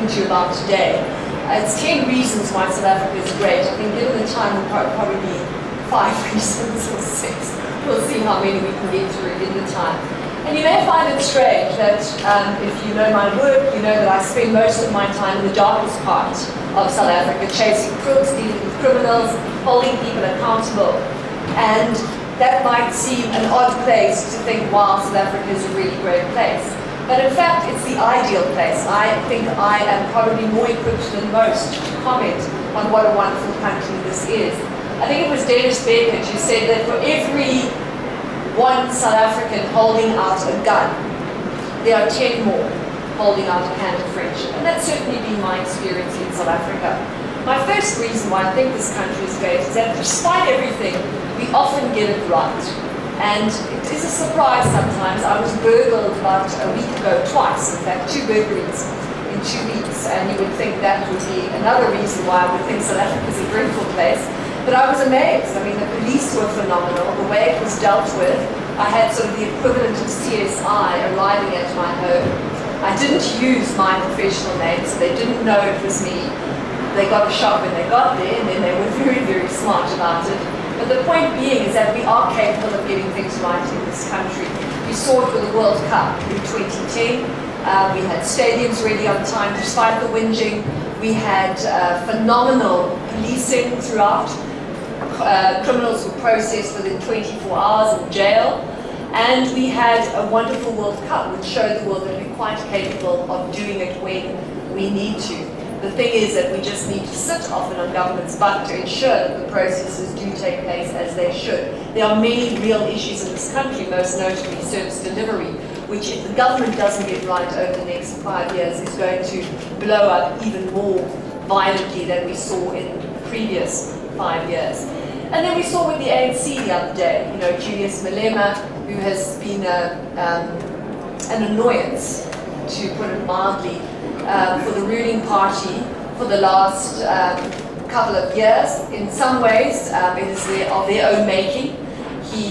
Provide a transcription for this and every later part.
to you about today. It's 10 reasons why South Africa is great. I think given the time, will probably be 5 reasons or 6. We'll see how many we can get through in the time. And you may find it strange that if you know my work, you know that I spend most of my time in the darkest part of South Africa, chasing crooks, dealing with criminals, holding people accountable. And that might seem an odd place to think, wow, South Africa is a really great place. But in fact, it's the ideal place. I think I am probably more equipped than most to comment on what a wonderful country this is. I think it was Dennis Beckett who said that for every one South African holding out a gun, there are 10 more holding out a can of friendship. And that's certainly been my experience in South Africa. My first reason why I think this country is great is that despite everything, we often get it right. And it is a surprise sometimes. I was burgled about a week ago twice, in fact 2 burglaries in 2 weeks, and you would think that would be another reason why I would think South Africa is a dreadful place. But I was amazed. I mean, the police were phenomenal, the way it was dealt with. I had sort of the equivalent of CSI arriving at my home. I didn't use my professional name, so they didn't know it was me. They got a shock when they got there, and then they were very, very smart about it. But the point being is that we are capable of getting things right in this country. We saw it with the World Cup in 2010. We had stadiums ready on time despite the whinging. We had phenomenal policing throughout. Criminals were processed within 24 hours in jail. And we had a wonderful World Cup which showed the world that we're quite capable of doing it when we need to. The thing is that we just need to sit often on government's butt to ensure that the processes do take place as they should. There are many real issues in this country, most notably service delivery, which if the government doesn't get right over the next 5 years is going to blow up even more violently than we saw in the previous 5 years. And then we saw with the ANC the other day, you know, Julius Malema, who has been an annoyance, to put it mildly, for the ruling party for the last couple of years. In some ways, it is of their own making.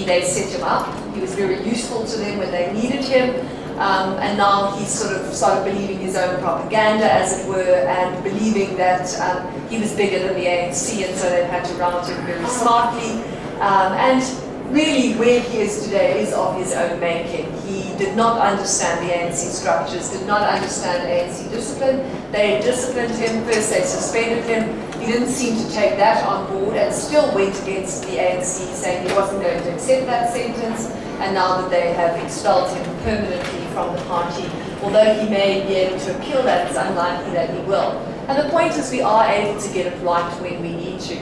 They set him up. He was very useful to them when they needed him. And now he's sort of started believing his own propaganda, as it were, and believing that he was bigger than the ANC, and so they've had to round him very smartly. And really, where he is today is of his own making. He did not understand the ANC structures, did not understand ANC discipline. They disciplined him, first they suspended him. He didn't seem to take that on board and still went against the ANC, saying he wasn't going to accept that sentence. And now that they have expelled him permanently from the party, although he may be able to appeal that, it's unlikely that he will. And the point is we are able to get it right when we need to.